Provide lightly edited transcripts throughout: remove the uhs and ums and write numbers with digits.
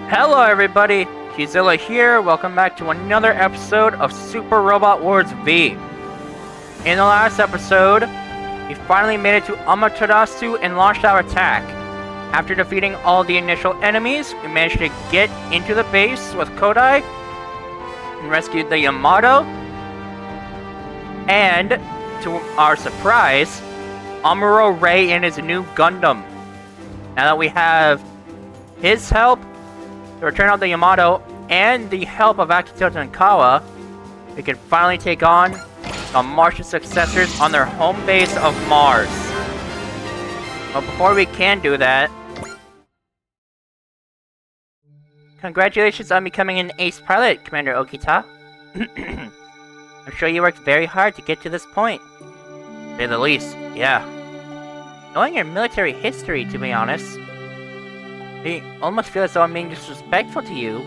Hello everybody, Kizilla here, welcome back to another episode of Super Robot Wars V. In the last episode, we finally made it to Amaterasu and launched our attack. After defeating all the initial enemies, we managed to get into the base with Kodai and rescued the Yamato. And, to our surprise, Amuro Ray and his new Gundam. Now that we have his help to return out the Yamato and the help of Akito Tankawa, we can finally take on the Martian Successors on their home base of Mars. But before we can do that, congratulations on becoming an ace pilot, Commander Okita. I'm sure you worked very hard to get to this point. To say the least, yeah. Knowing your military history, to be honest, I almost feel as though I'm being disrespectful to you,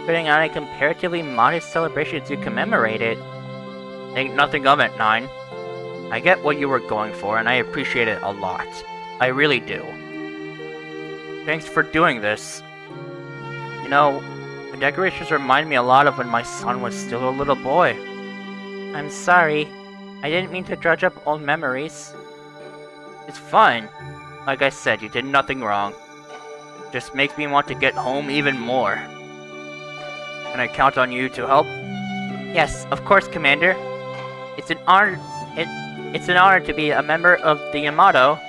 putting on a comparatively modest celebration to commemorate it. Think nothing of it, Nine. I get what you were going for, and I appreciate it a lot. I really do. Thanks for doing this. You know, the decorations remind me a lot of when my son was still a little boy. I'm sorry. I didn't mean to dredge up old memories. It's fine. Like I said, you did nothing wrong. Just makes me want to get home even more. Can I count on you to help? Yes, of course, Commander. It's an honor. It's an honor to be a member of the Yamato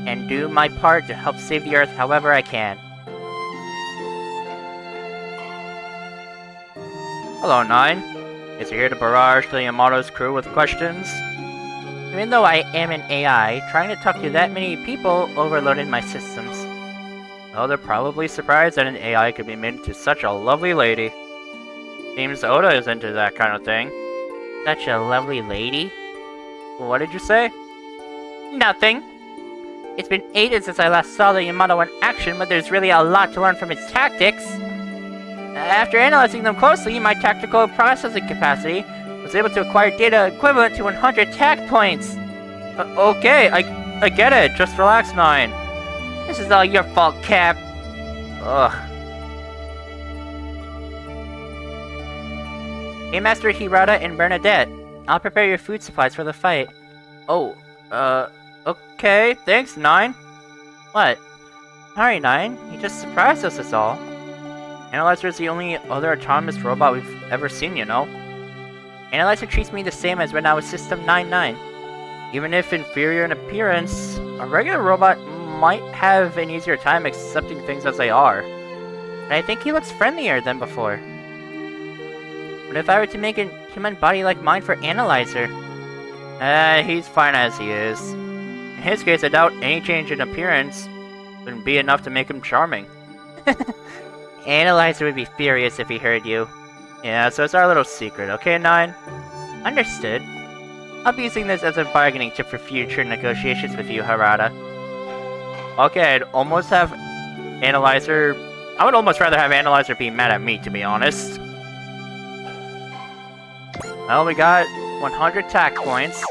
and do my part to help save the Earth however I can. Hello, Nine. Is you here to barrage the Yamato's crew with questions? Even though I am an AI, trying to talk to that many people overloaded my systems. Oh, they're probably surprised that an AI could be made into such a lovely lady. Seems Oda is into that kind of thing. Such a lovely lady? What did you say? Nothing. It's been ages since I last saw the Yamato in action, but there's really a lot to learn from its tactics. After analyzing them closely, my tactical processing capacity was able to acquire data equivalent to 100 attack points. Okay, I get it. Just relax, Nine. This is all your fault, Cap. Ugh. Hey, Master Hirata and Bernadette. I'll prepare your food supplies for the fight. Oh, okay. Thanks, Nine. What? Sorry, Nine. You just surprised us, is all. Analyzer is the only other autonomous robot we've ever seen, you know. Analyzer treats me the same as when I was System 99. Even if inferior in appearance, a regular robot might have an easier time accepting things as they are. But I think he looks friendlier than before. But if I were to make a human body like mine for Analyzer? He's fine as he is. In his case, I doubt any change in appearance would be enough to make him charming. Analyzer would be furious if he heard you. Yeah, so it's our little secret, okay, Nine? Understood. I'll be using this as a bargaining chip for future negotiations with you, Harada. Okay, I'd almost have Analyzer... I would almost rather have Analyzer be mad at me, to be honest. Well, we got 100 attack points.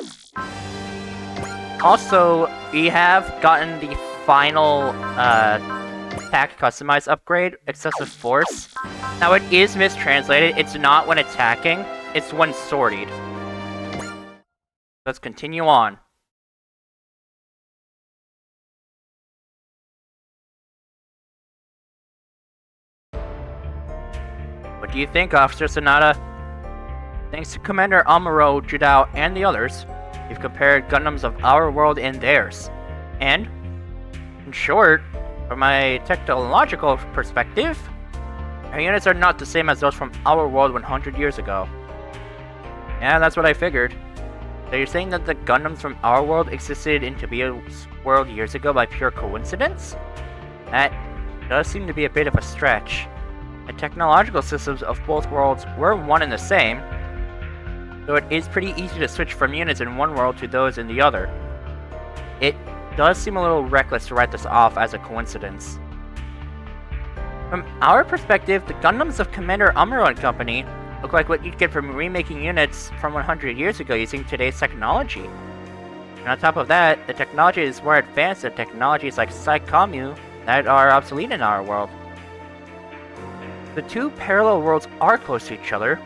Also, we have gotten the final, attack customized upgrade, Excessive Force. Now, it is mistranslated. It's not when attacking, it's when sortied. Let's continue on. What do you think, Officer Sonata? Thanks to Commander Amuro, Judao, and the others, we've compared Gundams of our world and theirs. And, in short, from a technological perspective, our units are not the same as those from our world 100 years ago. Yeah, that's what I figured. So you're saying that the Gundams from our world existed in Tobia's world years ago by pure coincidence? That does seem to be a bit of a stretch. The technological systems of both worlds were one and the same, so it is pretty easy to switch from units in one world to those in the other. It does seem a little reckless to write this off as a coincidence. From our perspective, the Gundams of Commander Amuro and Company look like what you'd get from remaking units from 100 years ago using today's technology. And on top of that, the technology is more advanced than technologies like Psycommu that are obsolete in our world. The two parallel worlds are close to each other.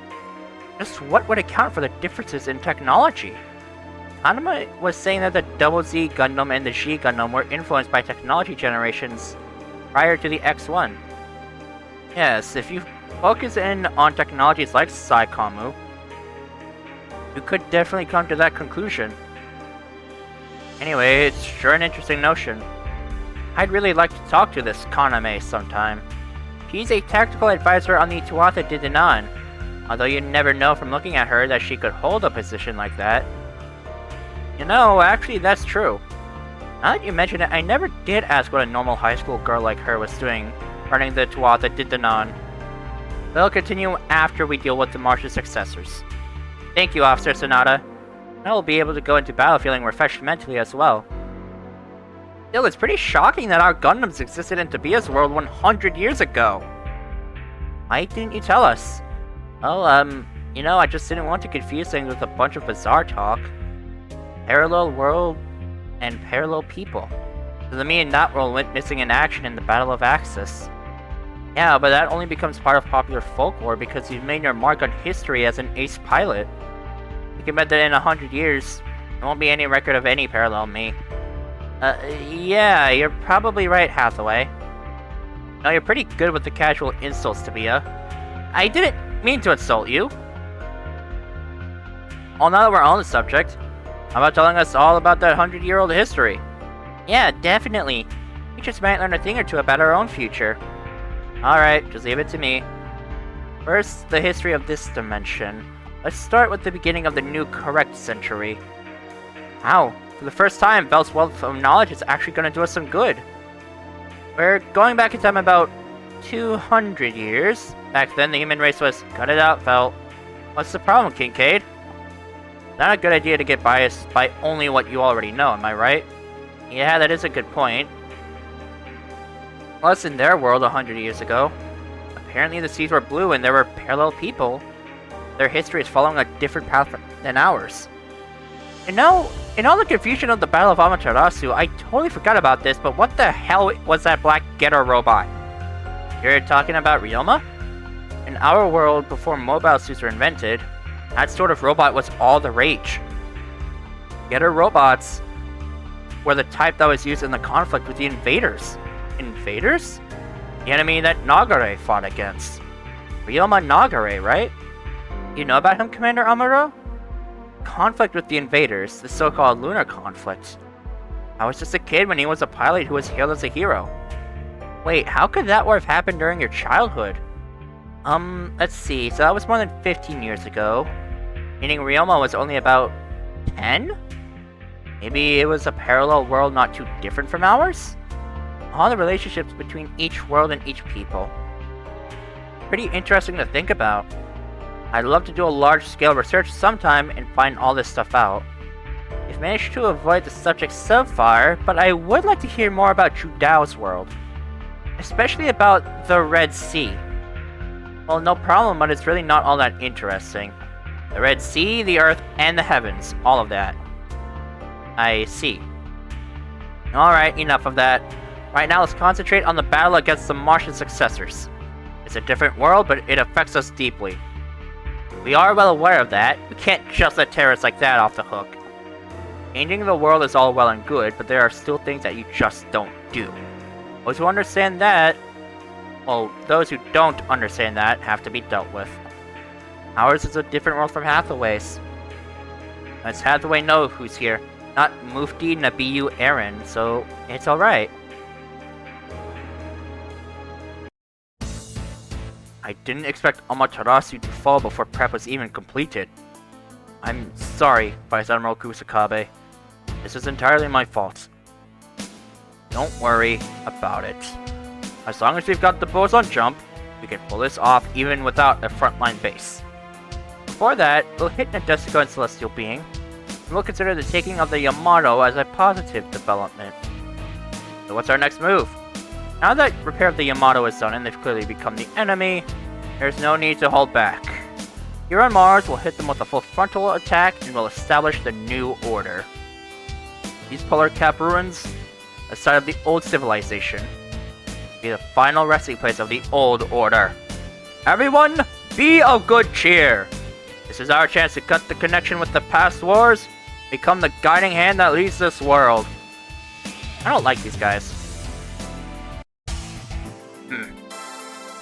Just what would account for the differences in technology? Anima was saying that the Double Z Gundam and the G Gundam were influenced by technology generations prior to the X1. Yes, if you focus in on technologies like Psycommu, you could definitely come to that conclusion. Anyway, it's sure an interesting notion. I'd really like to talk to this Kaname sometime. She's a tactical advisor on the Tuatha De Danann, although you never know from looking at her that she could hold a position like that. You know, actually that's true. Now that you mention it, I never did ask what a normal high school girl like her was doing running the Tuatha De Danann. We'll continue after we deal with the Martian Successors. Thank you, Officer Sonata. I will be able to go into battle feeling refreshed mentally as well. Still, it's pretty shocking that our Gundams existed in Tobia's world 100 years ago. Why didn't you tell us? Well, you know, I just didn't want to confuse things with a bunch of bizarre talk. Parallel world and parallel people. Doesn't mean that world went missing in action in the Battle of Axis. Yeah, but that only becomes part of popular folklore because you've made your mark on history as an ace pilot. You can bet that in 100 years, there won't be any record of any parallel me. Yeah, you're probably right, Hathaway. No, you're pretty good with the casual insults, Tabia. I didn't mean to insult you. Well, now that we're on the subject, how about telling us all about that 100-year-old history? Yeah, definitely. We just might learn a thing or two about our own future. Alright, just leave it to me. First, the history of this dimension. Let's start with the beginning of the new correct century. Wow, for the first time, Vel's wealth of knowledge is actually going to do us some good. We're going back in time about 200 years. Back then, the human race was, cut it out, Vel. What's the problem, Kincaid? Not a good idea to get biased by only what you already know, am I right? Yeah, that is a good point. Plus, in their world 100 years ago, apparently the seas were blue and there were parallel people. Their history is following a different path than ours. And now, in all the confusion of the Battle of Amaterasu, I totally forgot about this, but what the hell was that black getter robot? You're talking about Ryoma? In our world, before mobile suits were invented, that sort of robot was all the rage. Getter robots were the type that was used in the conflict with the invaders. Invaders? The enemy that Nagare fought against. Ryoma Nagare, right? You know about him, Commander Amuro? Conflict with the invaders, the so-called lunar conflict. I was just a kid when he was a pilot who was hailed as a hero. Wait, how could that war have happened during your childhood? Let's see, so that was more than 15 years ago. Meaning Ryoma was only about 10? Maybe it was a parallel world not too different from ours? All the relationships between each world and each people. Pretty interesting to think about. I'd love to do a large-scale research sometime and find all this stuff out. I've managed to avoid the subject so far, but I would like to hear more about Judao's world. Especially about the Red Sea. Well, no problem, but it's really not all that interesting. The Red Sea, the Earth, and the heavens. All of that. I see. Alright, enough of that. Right now, let's concentrate on the battle against the Martian Successors. It's a different world, but it affects us deeply. We are well aware of that. We can't just let terrorists like that off the hook. Changing the world is all well and good, but there are still things that you just don't do. Those who understand that, well, those who don't understand that have to be dealt with. Ours is a different world from Hathaway's. Let's Hathaway know who's here, not Mufti Nabiyu Aaron, so it's alright. I didn't expect Amaterasu to fall before prep was even completed. I'm sorry, Vice Admiral Kusakabe. This is entirely my fault. Don't worry about it. As long as we've got the boson jump, we can pull this off even without a frontline base. Before that, we'll hit Nadesico and Celestial Being, and we'll consider the taking of the Yamato as a positive development. So what's our next move? Now that repair of the Yamato is done and they've clearly become the enemy, there's no need to hold back. Here on Mars, we'll hit them with a full frontal attack and we'll establish the new order. These Polar Cap Ruins, the site of the old civilization, will be the final resting place of the old order. Everyone, be of good cheer. This is our chance to cut the connection with the past wars, become the guiding hand that leads this world. I don't like these guys.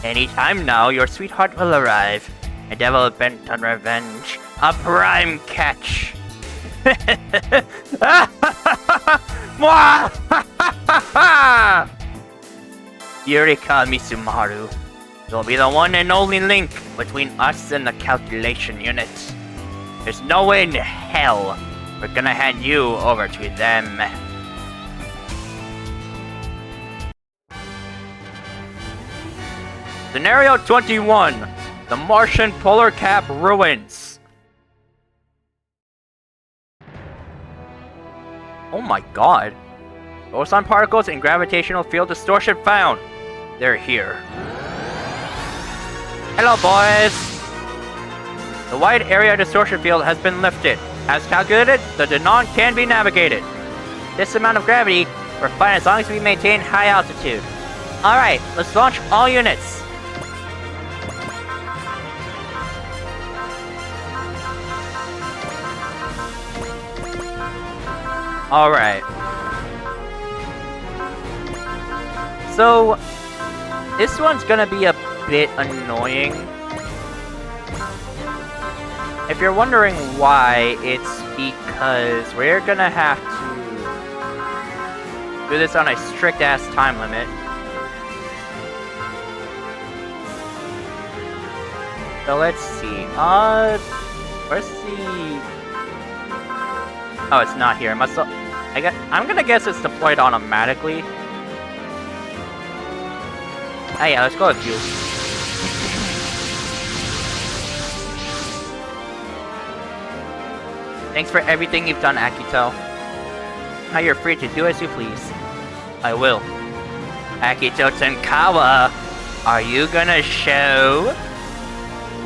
Anytime now, your sweetheart will arrive. A devil bent on revenge. A prime catch. Yurika Misumaru. You'll be the one and only link between us and the calculation unit. There's no way in hell we're gonna hand you over to them. Scenario 21. The Martian Polar Cap Ruins. Oh my god. Boson particles and gravitational field distortion found. They're here. Hello, boys! The wide area distortion field has been lifted. As calculated, the Denon can be navigated. This amount of gravity, we're fine as long as we maintain high altitude. Alright, let's launch all units. Alright. So, this one's gonna be a bit annoying. If you're wondering why, it's because we're gonna have to do this on a strict-ass time limit. So let's see. Where's the... Oh, it's not here. I'm gonna guess it's deployed automatically. Oh yeah, let's go with you. Thanks for everything you've done, Akito. Now you're free to do as you please. I will. Akito Tenkawa, are you gonna show?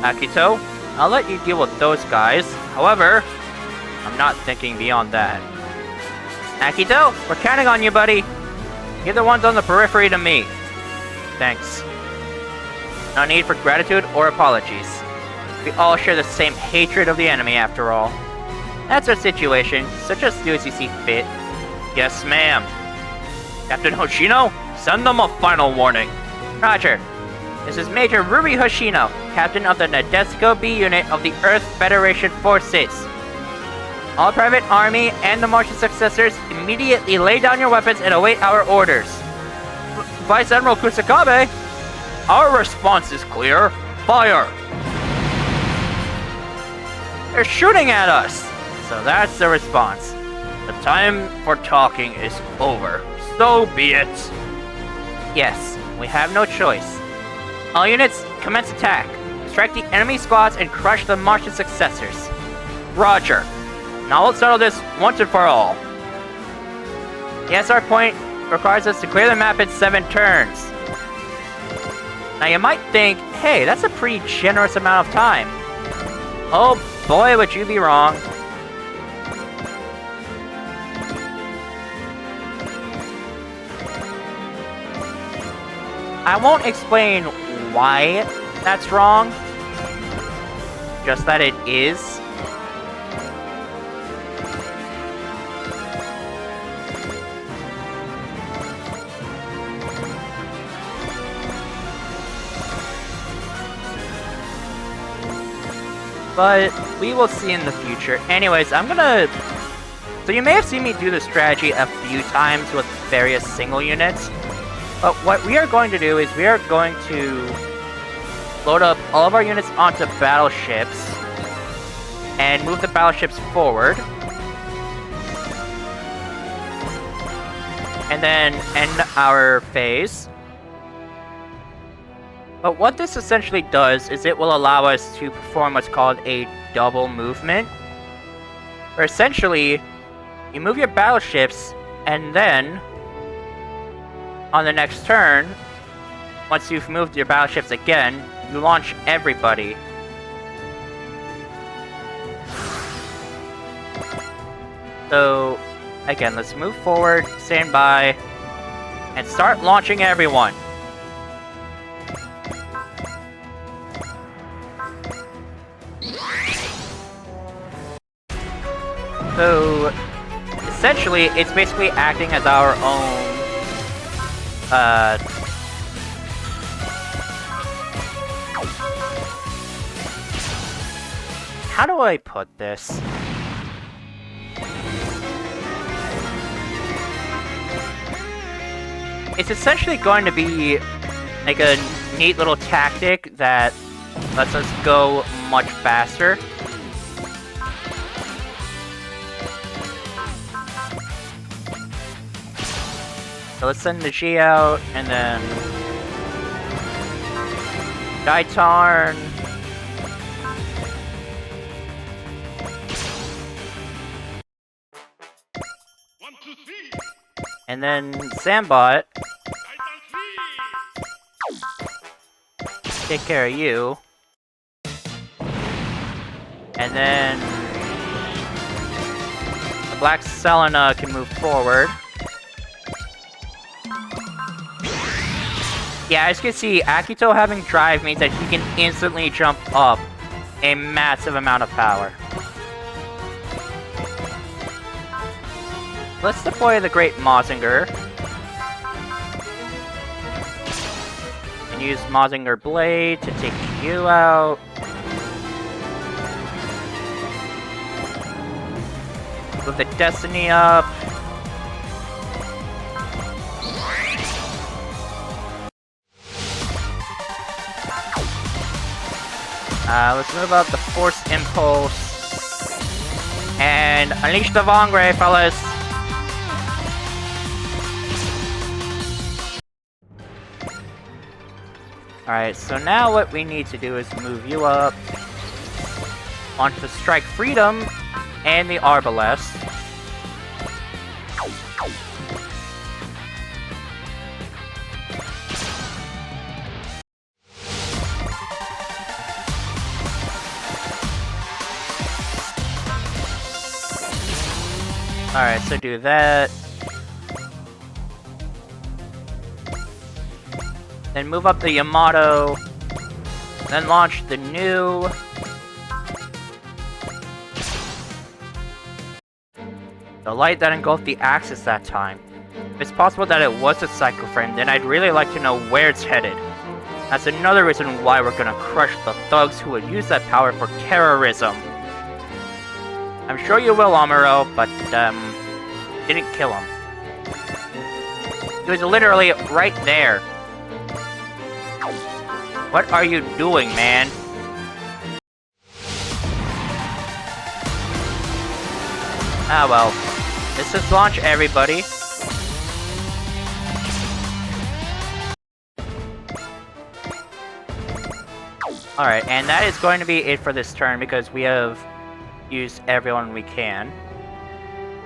Akito, I'll let you deal with those guys. However, I'm not thinking beyond that. Akito, we're counting on you, buddy. Give the ones on the periphery to me. Thanks. No need for gratitude or apologies. We all share the same hatred of the enemy, after all. That's our situation, so just do as you see fit. Yes, ma'am. Captain Hoshino, send them a final warning. Roger. This is Major Ruby Hoshino, Captain of the Nadesico B Unit of the Earth Federation Forces. All private army and the Martian Successors immediately lay down your weapons and await our orders. Vice Admiral Kusakabe, our response is clear. Fire! They're shooting at us! So that's the response. The time for talking is over. So be it. Yes, we have no choice. All units, commence attack. Strike the enemy squads and crush the Martian Successors. Roger. Now let's settle this once and for all. The SR point requires us to clear the map in 7 turns. Now you might think, hey, that's a pretty generous amount of time. Oh boy, would you be wrong. I won't explain why that's wrong, just that it is. But we will see in the future. Anyways, I'm gonna... So you may have seen me do this strategy a few times with various single units. But what we are going to do is we are going to load up all of our units onto battleships and move the battleships forward. And then end our phase. But what this essentially does is it will allow us to perform what's called a double movement. Where essentially, you move your battleships, and then, on the next turn, once you've moved your battleships again, you launch everybody. So, again, let's move forward, stand by, and start launching everyone. So, essentially, it's basically acting as our own, how do I put this? It's essentially going to be like a neat little tactic that lets us go much faster. So let's send the G out, and then Daitarn. And then Sambot. Take care of you. And then the Black Selena can move forward. Yeah, as you can see, Akito having drive means that he can instantly jump up a massive amount of power. Let's deploy the Great Mazinger. And use Mazinger Blade to take you out. Move the Destiny up. Let's move out the Force Impulse. And unleash the Vongray, fellas! Alright, so now what we need to do is move you up onto the Strike Freedom and the Arbalest. Alright, so do that. Then move up the Yamato. Then launch the new. The light that engulfed the Axis that time. If it's possible that it was a Psycho Frame, then I'd really like to know where it's headed. That's another reason why we're gonna crush the thugs who would use that power for terrorism. I'm sure you will, Amuro, but, didn't kill him. He was literally right there. What are you doing, man? Ah, well. Let's just launch everybody. Alright, and that is going to be it for this turn because we have used everyone we can.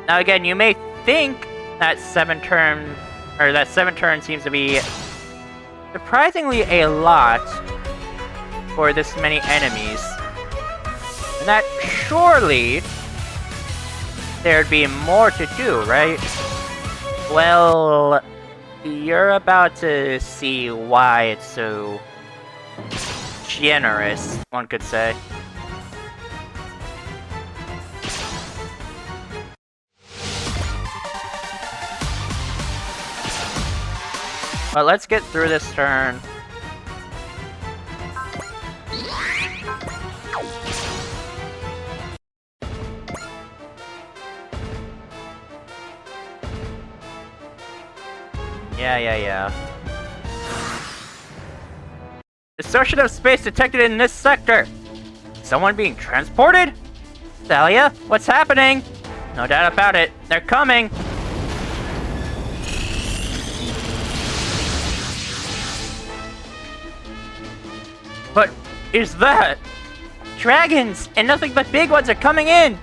Now again, you may think that 7 turns seems to be surprisingly a lot for this many enemies. And that surely there'd be more to do, right? Well, you're about to see why it's so generous, one could say. But let's get through this turn. Yeah. Distortion of space detected in this sector. Someone being transported? Thalia, what's happening? No doubt about it. They're coming. What is that? Dragons! And nothing but big ones are coming in!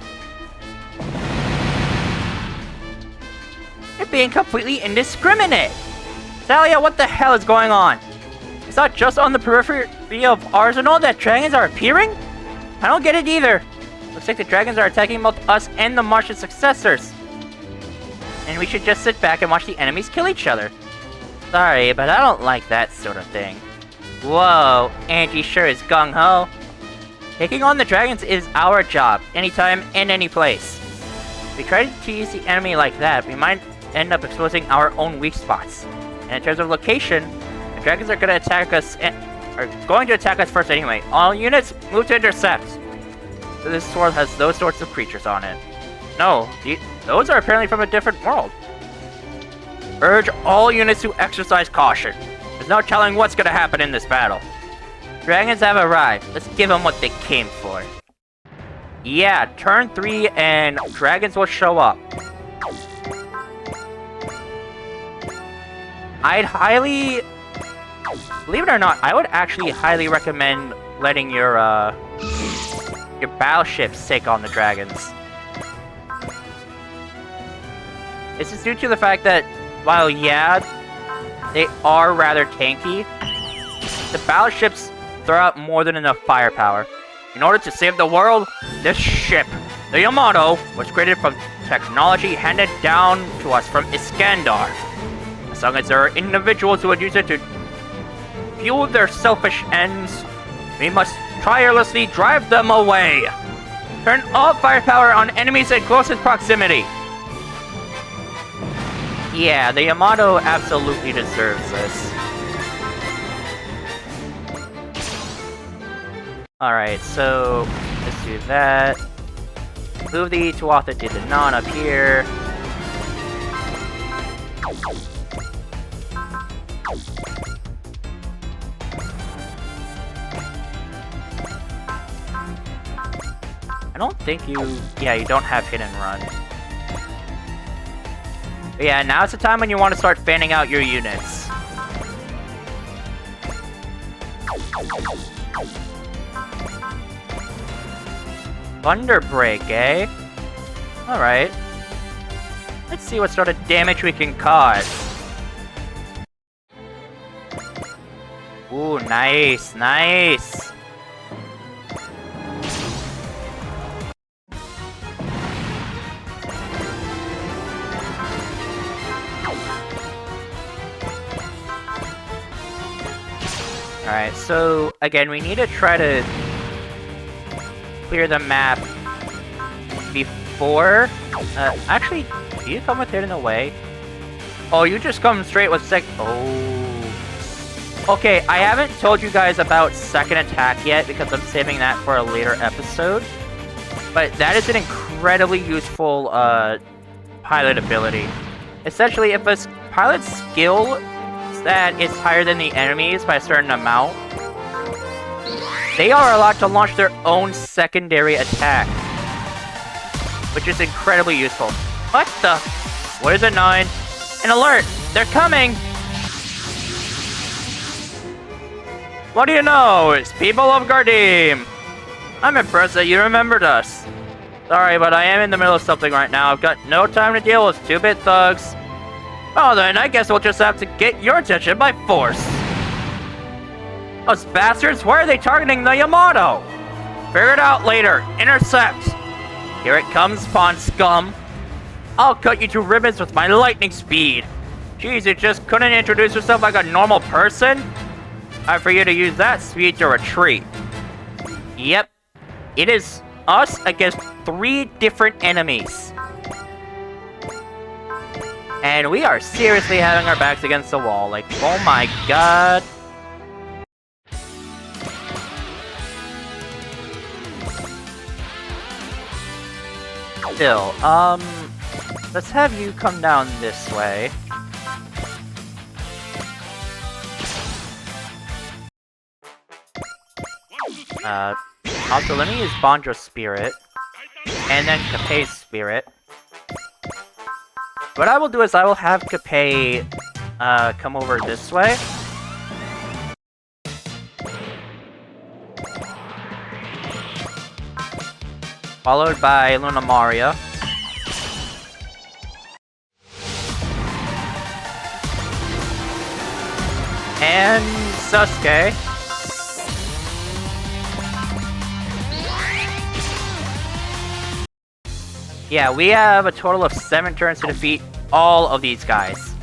They're being completely indiscriminate! Thalia, what the hell is going on? It's not just on the periphery of Arsenal that dragons are appearing? I don't get it either. Looks like the dragons are attacking both us and the Martian Successors. And we should just sit back and watch the enemies kill each other. Sorry, but I don't like that sort of thing. Whoa, Angie sure is gung-ho. Taking on the dragons is our job, anytime and any place. If we try to tease the enemy like that, we might end up exposing our own weak spots. And in terms of location, the dragons are going to attack us first anyway. All units, move to intercept. So this sword has those sorts of creatures on it. No, those are apparently from a different world. Urge all units to exercise caution. There's no telling what's going to happen in this battle. Dragons have arrived. Let's give them what they came for. Yeah, turn 3 and dragons will show up. I'd highly... Believe it or not, I would actually highly recommend letting your battleships take on the dragons. This is due to the fact that, while yeah, they are rather tanky, the battleships throw out more than enough firepower. In order to save the world, this ship, the Yamato, was created from technology handed down to us from Iskandar. As long as there are individuals who would use it to fuel their selfish ends, we must tirelessly drive them away. Turn all firepower on enemies in closest proximity. Yeah, the Yamato absolutely deserves this. Alright, so let's do that. Move the Tuatha De Danann up here. I don't think you... Yeah, you don't have hit and run. But yeah, now's the time when you want to start fanning out your units. Thunder Break, eh? Alright. Let's see what sort of damage we can cause. Ooh, nice, nice! Alright, so again, we need to try to clear the map before... actually, do you come with it in a way? Oh, you just come straight with Oh. Okay, I haven't told you guys about second attack yet because I'm saving that for a later episode. But that is an incredibly useful pilot ability. Essentially, if a pilot's skill that is higher than the enemies by a certain amount, they are allowed to launch their own secondary attack, which is incredibly useful. What the? What is it, 9? An alert! They're coming! What do you know? It's people of Gardim! I'm impressed that you remembered us. Sorry, but I am in the middle of something right now. I've got no time to deal with stupid thugs. Oh, then I guess we'll just have to get your attention by force. Those bastards, why are they targeting the Yamato? Figure it out later. Intercept. Here it comes, pawn scum. I'll cut you to ribbons with my lightning speed. Jeez, you just couldn't introduce yourself like a normal person? Time for you to use that speed to retreat. Yep. It is us against 3 different enemies. And we are seriously having our backs against the wall. Like, oh my god. Still, let's have you come down this way. Also, let me use Bonjo's Spirit. And then Capet's Spirit. What I will do is I will have Capet, come over this way. Followed by Luna Maria. And Sasuke. Yeah, we have a total of 7 turns to defeat all of these guys.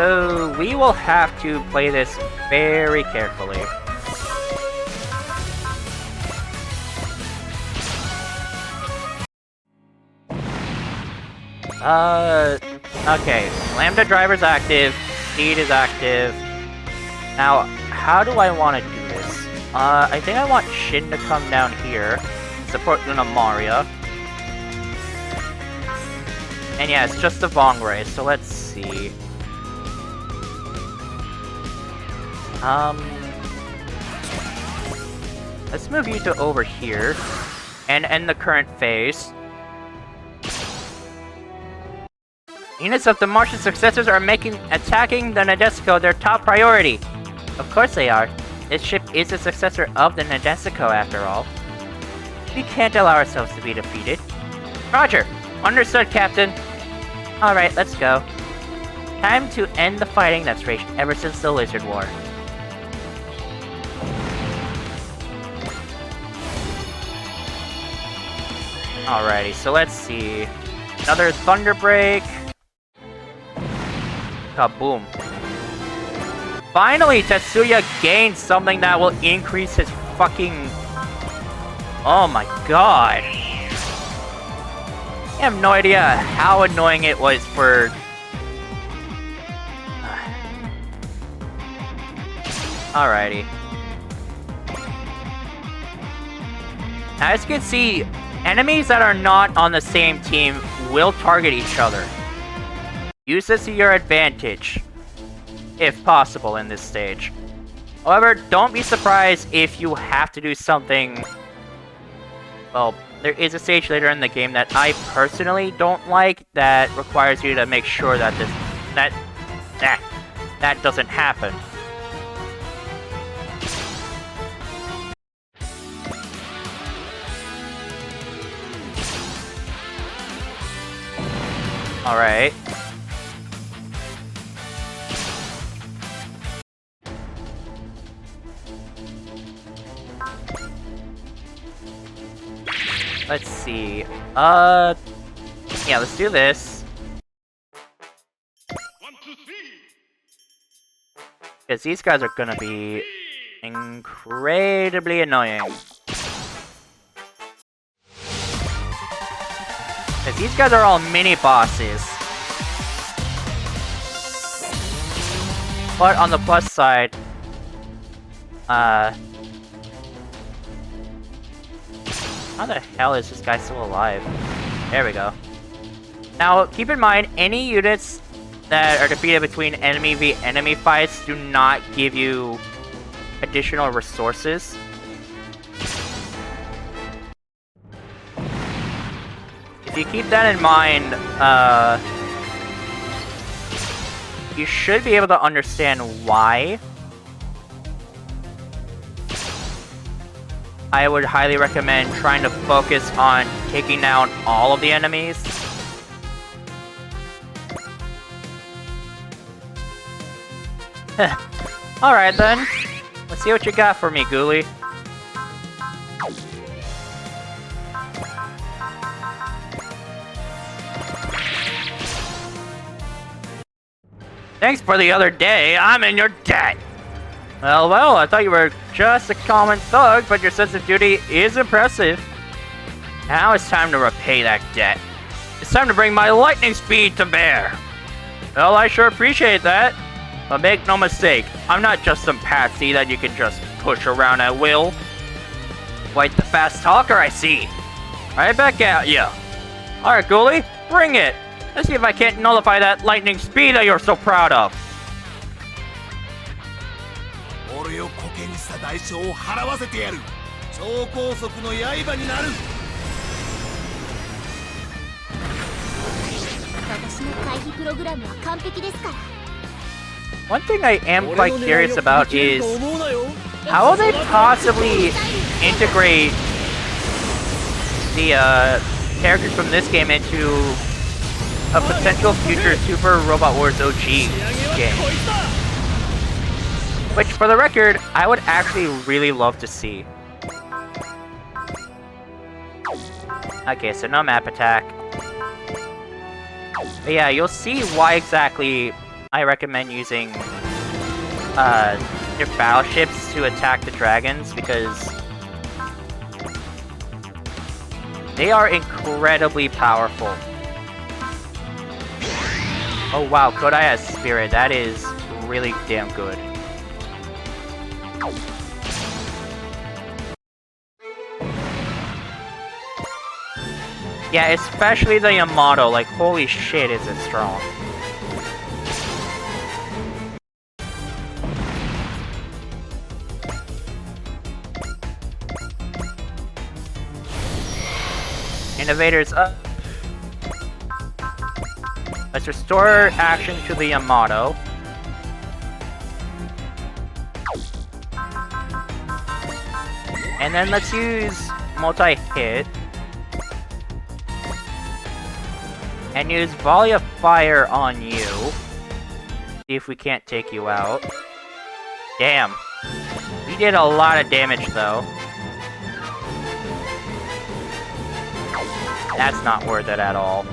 So we will have to play this very carefully. Okay. Lambda driver's active. Seed is active. Now, how do I want to do this? I think I want Shin to come down here. Support Lunamaria. And yeah, it's just the Vongray, so let's see. Let's move you to over here. And end the current phase. Units of the Martian Successors are attacking the Nadesico their top priority. Of course they are. This ship is a successor of the Nadesico after all. We can't allow ourselves to be defeated. Roger! Understood, Captain. Alright, let's go. Time to end the fighting that's raged ever since the Lizard War. Alrighty, so let's see. Another Thunder Break. Kaboom. Finally, Tetsuya gains something that will increase his fucking... Oh my god. I have no idea how annoying it was for... Alrighty. As you can see, enemies that are not on the same team will target each other. Use this to your advantage, if possible in this stage. However, don't be surprised if you have to do something... Well, there is a stage later in the game that I personally don't like that requires you to make sure that that doesn't happen. Alright. Let's see. Yeah, let's do this. Because these guys are gonna be incredibly annoying. Because these guys are all mini-bosses. But on the plus side, how the hell is this guy still alive? There we go. Now, keep in mind, any units that are defeated between enemy v enemy fights do not give you additional resources. If you keep that in mind, you should be able to understand why. I would highly recommend trying to focus on taking down all of the enemies. Alright then. Let's see what you got for me, Ghoulie. Thanks for the other day. I'm in your debt. Well, I thought you were just a common thug, but your sense of duty is impressive. Now it's time to repay that debt. It's time to bring my lightning speed to bear. Well, I sure appreciate that. But make no mistake, I'm not just some patsy that you can just push around at will. Quite the fast talker, I see. Right back at ya. Alright, Ghoulie, bring it. Let's see if I can't nullify that lightning speed that you're so proud of. One thing I am quite curious about is how will they possibly integrate the characters from this game into a potential future Super Robot Wars OG game. Which, for the record, I would actually really love to see. Okay, so no map attack. But yeah, you'll see why exactly I recommend using your battleships to attack the dragons because they are incredibly powerful. Oh wow, Kodai has Spirit. That is really damn good. Yeah, especially the Yamato. Like, holy shit, is it strong. Innovators up. Let's restore action to the Yamato. And then let's use multi-hit. And use Volley of Fire on you. See if we can't take you out. Damn. We did a lot of damage though. That's not worth it at all.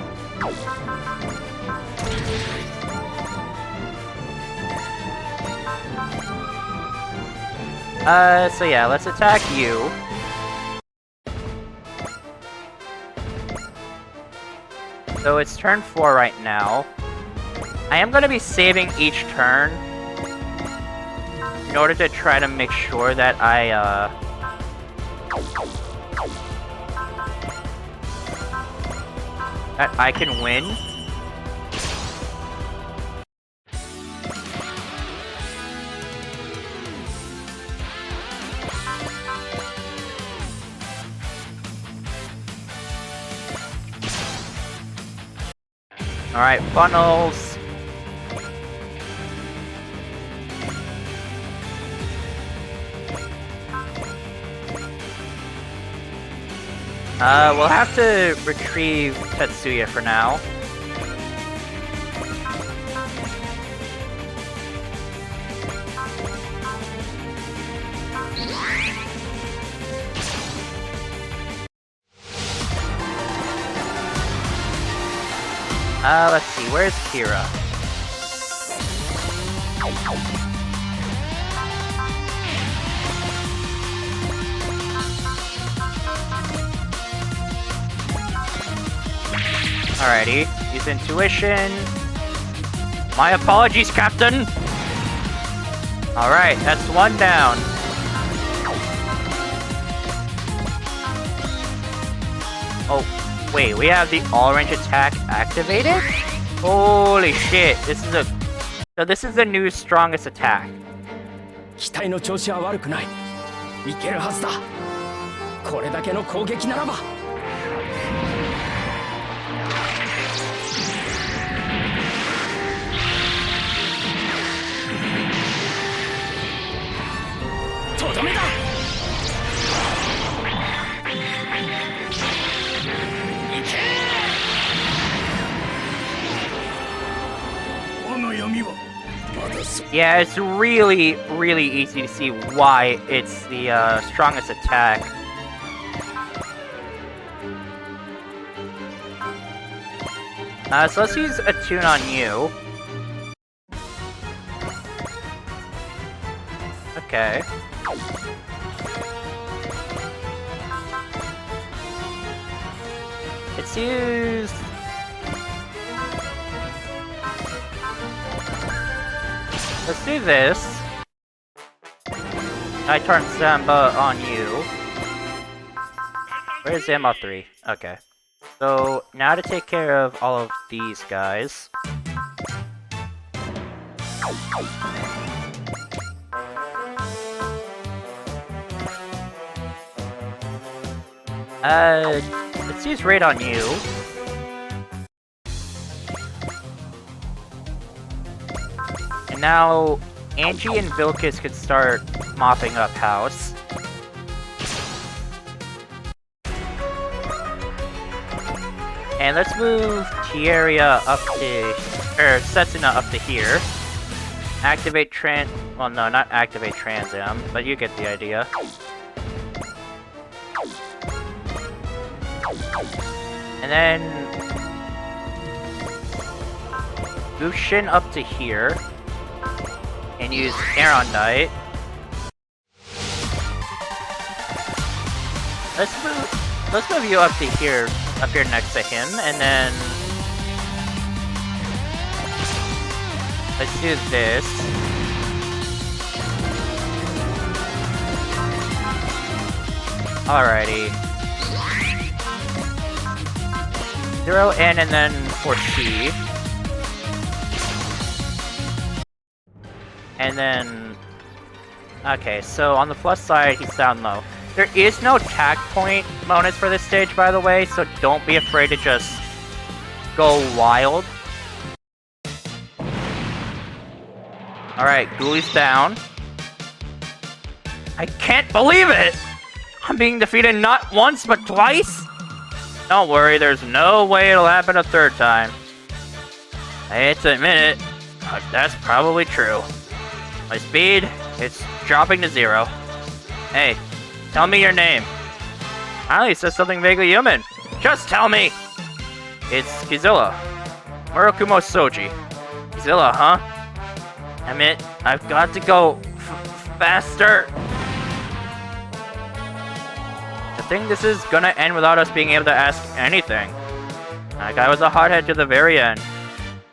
So yeah, let's attack you. So it's turn 4 right now. I am gonna be saving each turn in order to try to make sure that I can win. Alright, funnels. We'll have to retrieve Tetsuya for now. Let's see, where's Kira? Alrighty, use intuition. My apologies, Captain! Alright, that's one down. Oh, wait, we have the all-range attack activated? Holy shit, so this is the new strongest attack. 機体の調子は悪くない。いけるはずだ。これだけの攻撃ならば。とどめだ。いけ。我の闇は。Yeah, it's really, really easy to see why it's the strongest attack. So let's use a tune on you. Okay. Let's use... Let's do this. I turn Zamba on you. Where's Zamba 3? Okay. So, now to take care of all of these guys. Let's use Raid on you. And now, Angie and Vilkis could start mopping up house. And let's move Tieria up to... or Setsuna up to here. Activate well, no, not activate Transam, but you get the idea. And then... Move Shin up to here. And use Aeronite. Let's move you up to here, up here next to him, and then let's do this. Alrighty. 0 in and then for C. And then okay, so on the plus side he's down low. There is no attack point bonus for this stage, by the way, so don't be afraid to just go wild. Alright, Ghoulies down. I can't believe it! I'm being defeated not once, but twice? Don't worry, there's no way it'll happen a third time. I hate to admit it, but that's probably true. My speed, it's dropping to 0. Hey. Tell me your name. Finally, says something vaguely human. Just tell me! It's Kizilla. Murakumo Soji. Kizilla, huh? Damn it, I've got to go faster! I think this is gonna end without us being able to ask anything. That guy was a hothead to the very end.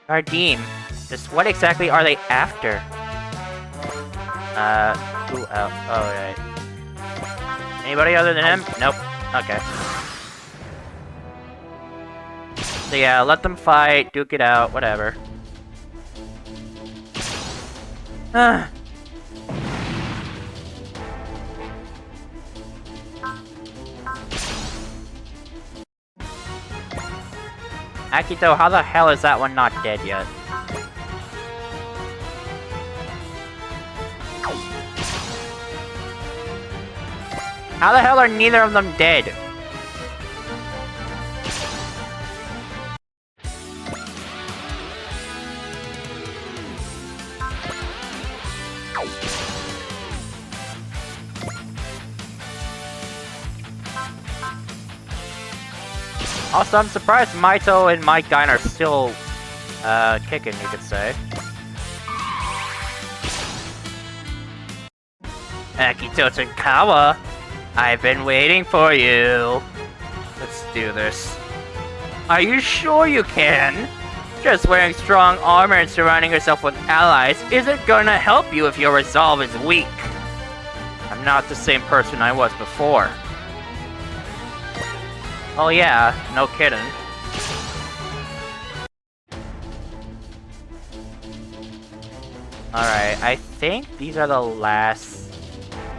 Gardim. Just what exactly are they after? Who else? Oh, right. Anybody other than him? Nope. Okay. So yeah, let them fight, duke it out, whatever. Akito, how the hell is that one not dead yet? How the hell are neither of them dead? Also, I'm surprised Maito and Mike Guine are still kicking, you could say. Akito Tsukawa, I've been waiting for you. Let's do this. Are you sure you can? Just wearing strong armor and surrounding yourself with allies isn't gonna help you if your resolve is weak. I'm not the same person I was before. Oh yeah, no kidding. Alright, I think these are the last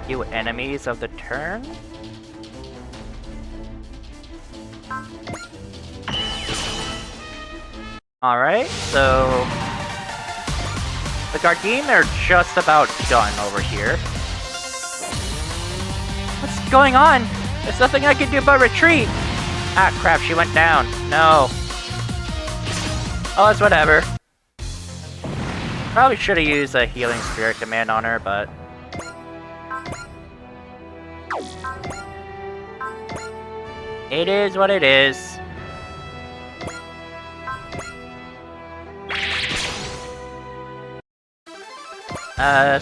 few enemies of the turn. Alright, so the Gardim are just about done over here. What's going on? There's nothing I can do but retreat. Ah crap, she went down. No. Oh, it's whatever. Probably should have used a healing spirit command on her, but it is what it is.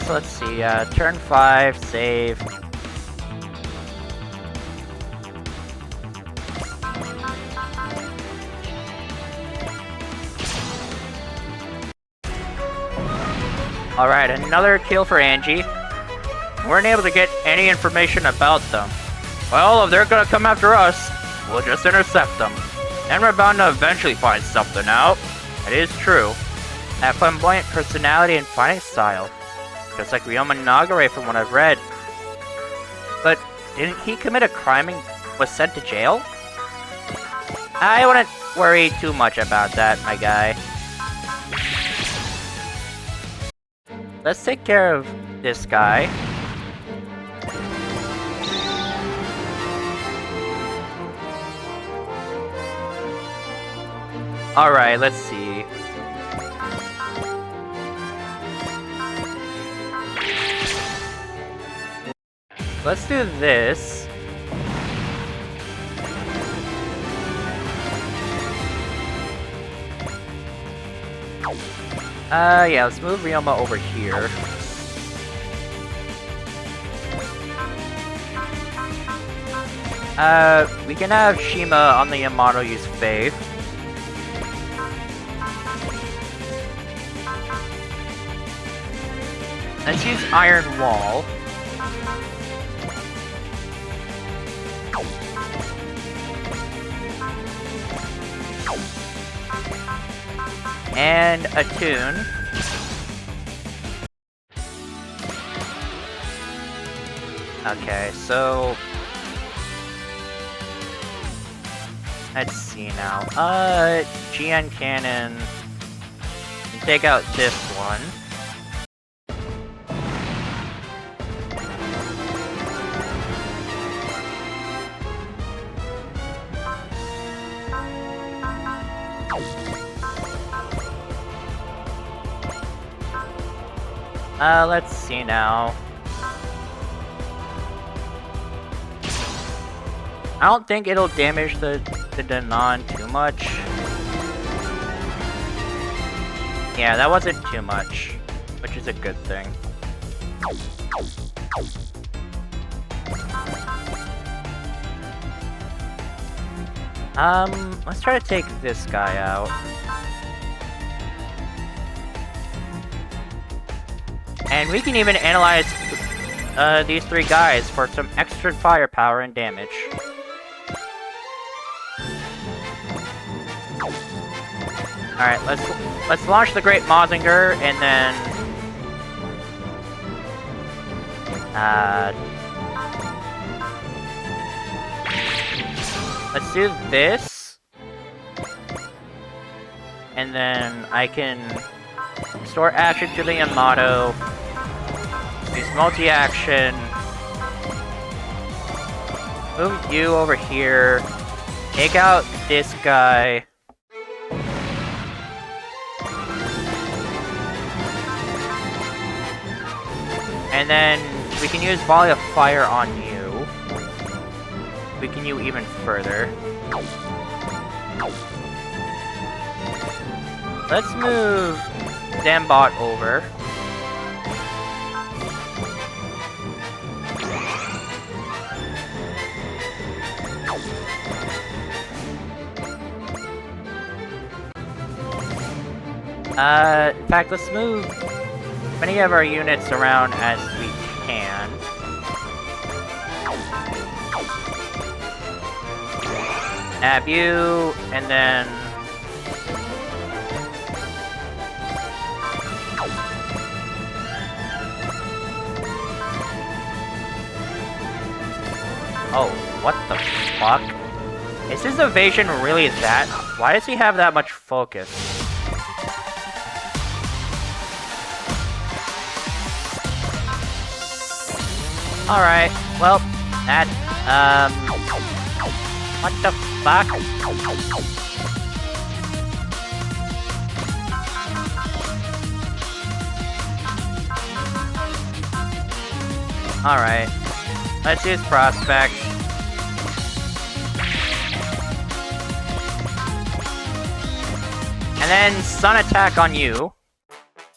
So let's see, turn 5, save. Alright, another kill for Angie. We weren't able to get any information about them. Well, if they're gonna come after us, we'll just intercept them. And we're bound to eventually find something out. It is true. A flamboyant personality and fighting style. Just like Ryoma Nagare from what I've read. But didn't he commit a crime and was sent to jail? I wouldn't worry too much about that, my guy. Let's take care of this guy. Alright, let's see. Let's do this. Yeah, let's move Ryoma over here. We can have Shima on the Yamato use Faith. Let's use Iron Wall. And a tune. Okay, so let's see now. GN Cannon. Take out this one. Let's see now. I don't think it'll damage the Danon too much. Yeah, that wasn't too much, which is a good thing. Let's try to take this guy out. And we can even analyze these three guys for some extra firepower and damage. Alright, let's launch the Great Mazinger and then let's do this. And then I can store action to the Yamato. Use multi-action. Move you over here. Take out this guy. And then we can use Volley of Fire on you. Weaken you even further. Let's move Dambot over. In fact, let's move many of our units around as we can. Nab you, and then oh, what the fuck? Is his evasion really that? Why does he have that much focus? Alright, well, that, what the fuck? Alright, let's use Prospect. And then Sun Attack on you.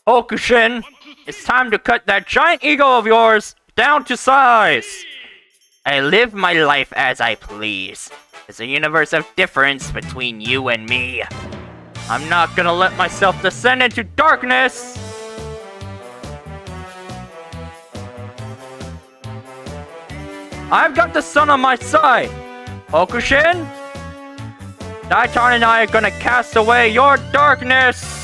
Hokushin, it's time to cut that giant ego of yours down to size! I live my life as I please. There's a universe of difference between you and me. I'm not gonna let myself descend into darkness! I've got the sun on my side! Hokushin? Daitan and I are gonna cast away your darkness!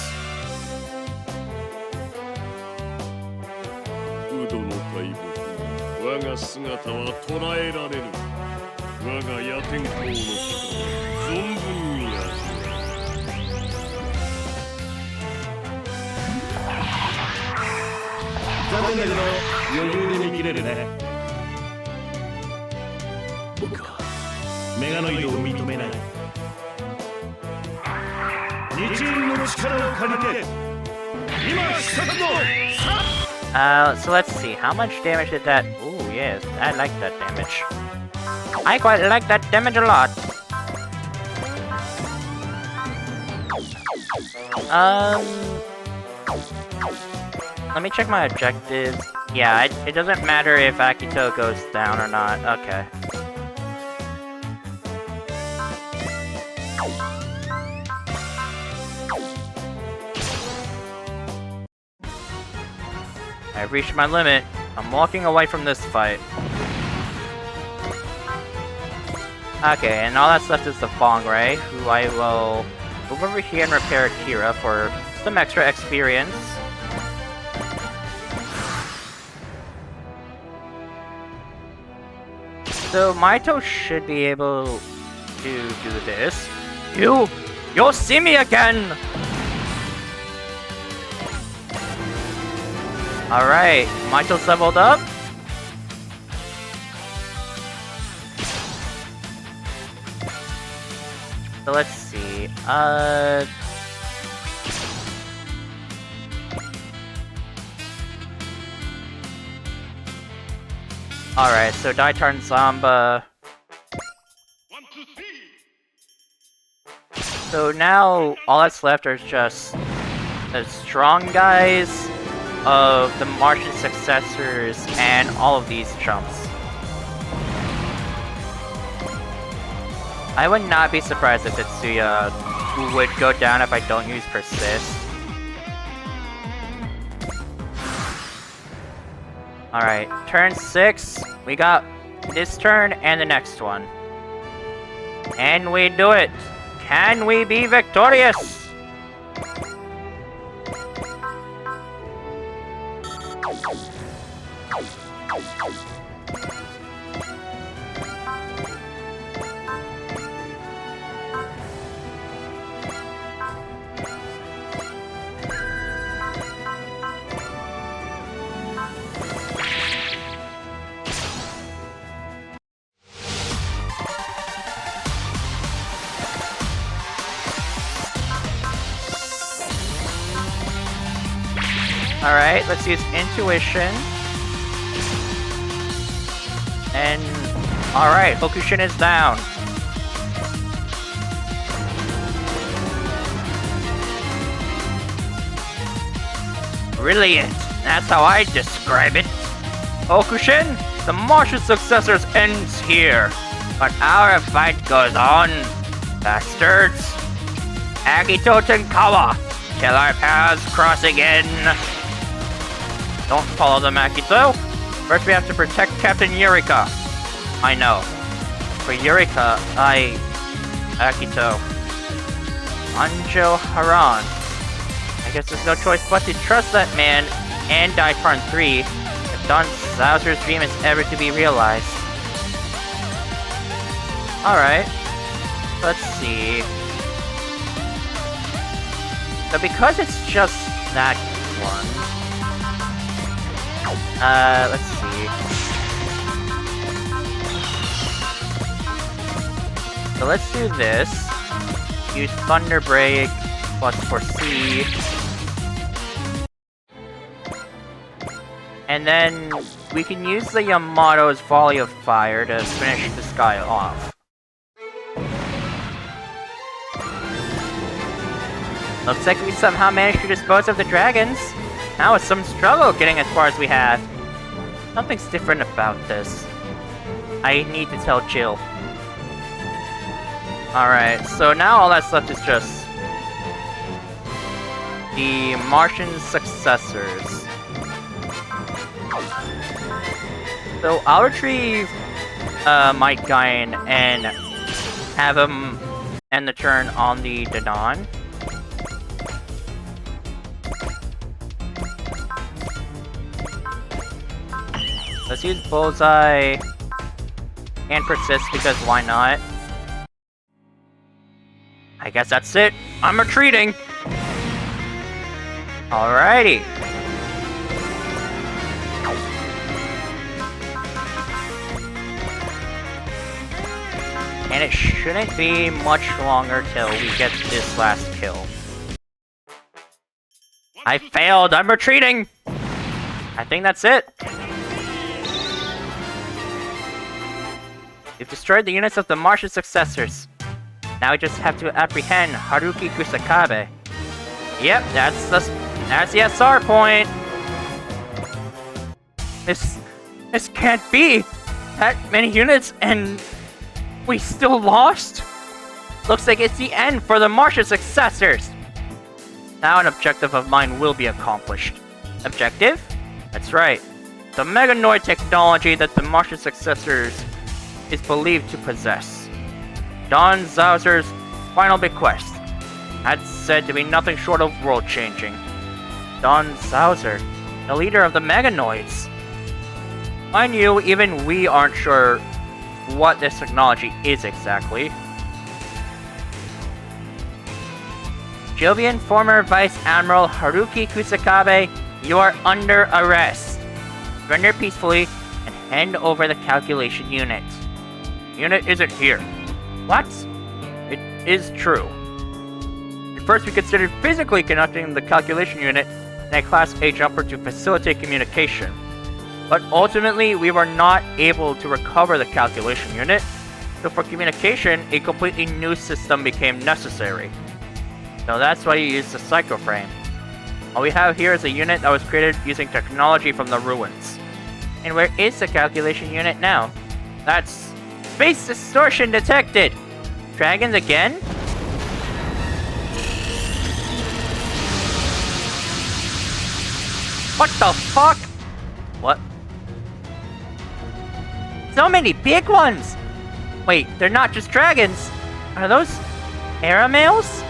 So let's see, how much damage did that? Ooh, yes, I like that damage. I quite like that damage a lot. Let me check my objectives. Yeah, it doesn't matter if Akito goes down or not. Okay. I've reached my limit. I'm walking away from this fight. Okay, and all that's left is the Fong Ray, who I will move over here and repair Akira for some extra experience. So Maito should be able to do this. You'll see me again! Alright, Maito's leveled up. So let's see, alright, so Daitarn Zamba. So now, all that's left are just the strong guys of the Martian Successors and all of these chumps. I would not be surprised if Tetsuya would go down if I don't use Persist. Alright, turn 6. We got this turn and the next one. And we do it! Can we be victorious? Alright, let's use intuition. And alright, Hokushin is down. Brilliant! That's how I describe it. Hokushin, the Martian Successors ends here. But our fight goes on. Bastards! Akito Tenkawa, till our paths cross again. Don't follow them, Akito. First we have to protect Captain Eureka. I know. For Eureka, Akito. Anjo Haran. I guess there's no choice but to trust that man and Daitarn 3 if Don Saucer's dream is ever to be realized. Alright. Let's see. So because it's just that one, let's see. So let's do this. Use Thunder Break plus Foresee. And then we can use the Yamato's Volley of Fire to finish this guy off. Looks like we somehow managed to dispose of the dragons. Now it's some struggle getting as far as we have. Something's different about this. I need to tell Jill. Alright, so now all that's left is just the Martian Successors. So I'll retrieve Might Gain and have him end the turn on the Dadan. Let's use Bullseye and Persist because why not? I guess that's it. I'm retreating. Alrighty. And it shouldn't be much longer till we get this last kill. I failed. I'm retreating. I think that's it. We've destroyed the units of the Martian Successors. Now we just have to apprehend Haruki Kusakabe. Yep, that's the SR point. This can't be. That many units and we still lost? Looks like it's the end for the Martian Successors. Now an objective of mine will be accomplished. Objective? That's right. The Meganoid technology that the Martian Successors is believed to possess. Don Zauser's final bequest. That's said to be nothing short of world-changing. Don Zauser, the leader of the Meganoids. Mind you, even we aren't sure what this technology is exactly. Jovian former Vice Admiral Haruki Kusakabe, you are under arrest. Surrender peacefully and hand over the calculation unit. Unit isn't here. What? It is true. At first we considered physically connecting the calculation unit and a Class A jumper to facilitate communication. But ultimately we were not able to recover the calculation unit, so for communication a completely new system became necessary. So that's why you use the Psycho Frame. All we have here is a unit that was created using technology from the ruins. And where is the calculation unit now? That's... Space distortion detected! Dragons again? What the fuck? What? So many big ones! Wait, they're not just dragons! Are those... aeromails?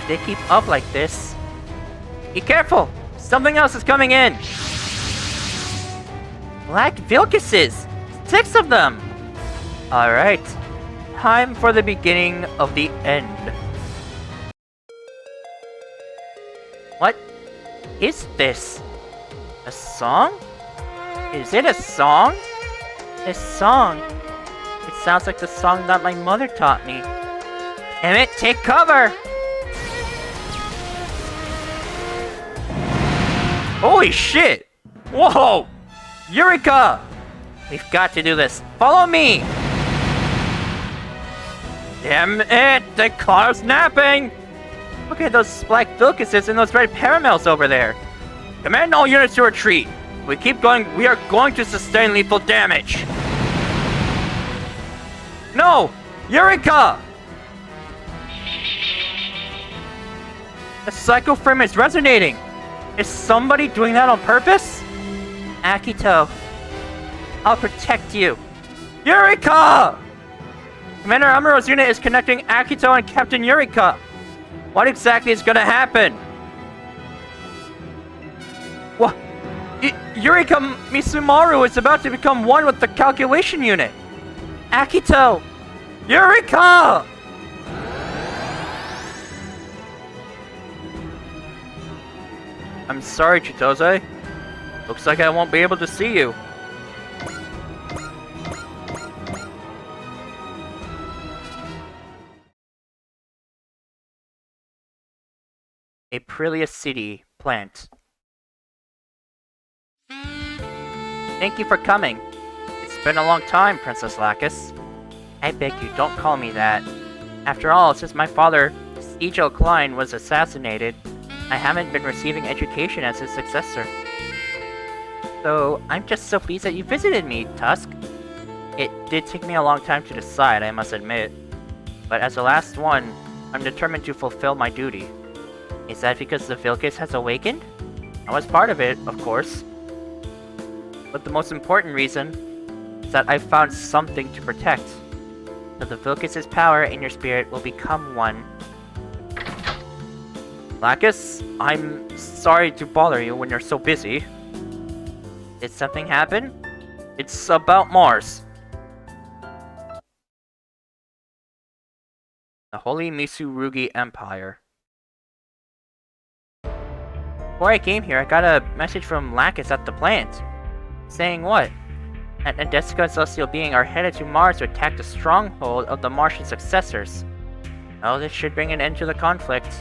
If they keep up like this... Be careful! Something else is coming in! Black Vilkisses! 6 of them! Alright. Time for the beginning of the end. What is this? A song? Is it a song? This song. It sounds like the song that my mother taught me. Emmett, take cover! Holy shit! Whoa! Eureka! We've got to do this. Follow me! Damn it! The car's napping! Look at those black Vilkisses and those red paramels over there. Command all units to retreat. If we keep going, we are going to sustain lethal damage. No! Eureka! The Psycho Frame is resonating. Is somebody doing that on purpose? Akito, I'll protect you. Eureka! Commander Amuro's unit is connecting Akito and Captain Eureka. What exactly is gonna happen? What? Eureka Misumaru is about to become one with the calculation unit. Akito! Eureka! I'm sorry, Chitose. Looks like I won't be able to see you. Aprilia City plant. Thank you for coming. It's been a long time, Princess Lacus. I beg you, don't call me that. After all, since my father, Ejo Klein, was assassinated, I haven't been receiving education as his successor. So, I'm just so pleased that you visited me, Tusk. It did take me a long time to decide, I must admit. But as the last one, I'm determined to fulfill my duty. Is that because the Vilkiss has awakened? I was part of it, of course. But the most important reason is that I've found something to protect. So the Vilkiss's power and your spirit will become one. Lacus, I'm sorry to bother you when you're so busy. Did something happen? It's about Mars. The Holy Mitsurugi Empire. Before I came here, I got a message from Lacus at the plant. Saying what? That Nadesica and Celestial Being are headed to Mars to attack the stronghold of the Martian Successors. Oh, this should bring an end to the conflict.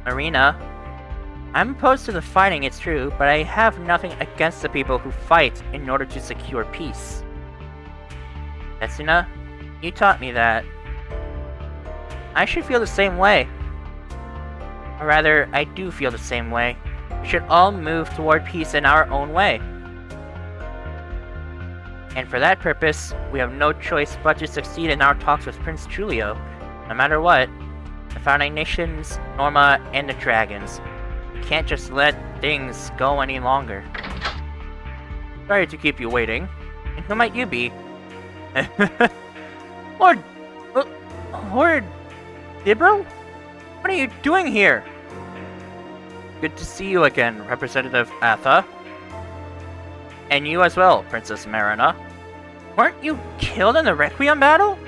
Marina, I'm opposed to the fighting, it's true, but I have nothing against the people who fight in order to secure peace. Tetsuna, you taught me that. I should feel the same way. Or rather, I do feel the same way. We should all move toward peace in our own way. And for that purpose, we have no choice but to succeed in our talks with Prince Julio. No matter what, the founding nations, Norma, and the dragons. We can't just let things go any longer. Sorry to keep you waiting. And who might you be? Lord... Lord... Dibro? What are you doing here? Good to see you again, Representative Atha. And you as well, Princess Marina. Weren't you killed in the Requiem battle?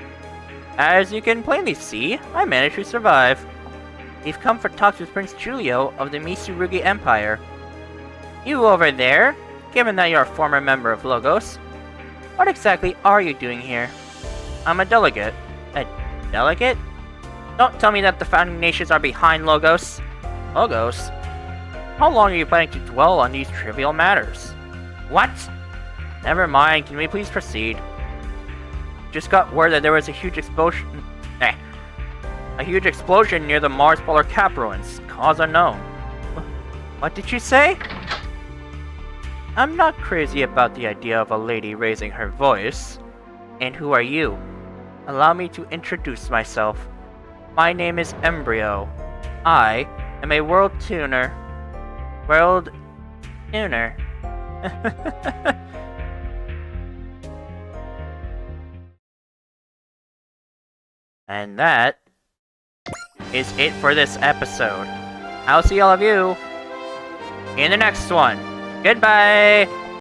As you can plainly see, I managed to survive. We've come for talks with Prince Julio of the Mitsurugi Empire. You over there, given that you're a former member of Logos, what exactly are you doing here? I'm a delegate. A delegate? Don't tell me that the founding nations are behind Logos. Logos? How long are you planning to dwell on these trivial matters? What? Never mind, can we please proceed? Just got word that there was a huge explosion... A huge explosion near the Martian Polar Cap Ruins. Cause unknown. What did you say? I'm not crazy about the idea of a lady raising her voice. And who are you? Allow me to introduce myself. My name is Embryo. I am a world tuner. World tuner. And that is it for this episode. I'll see all of you in the next one. Goodbye!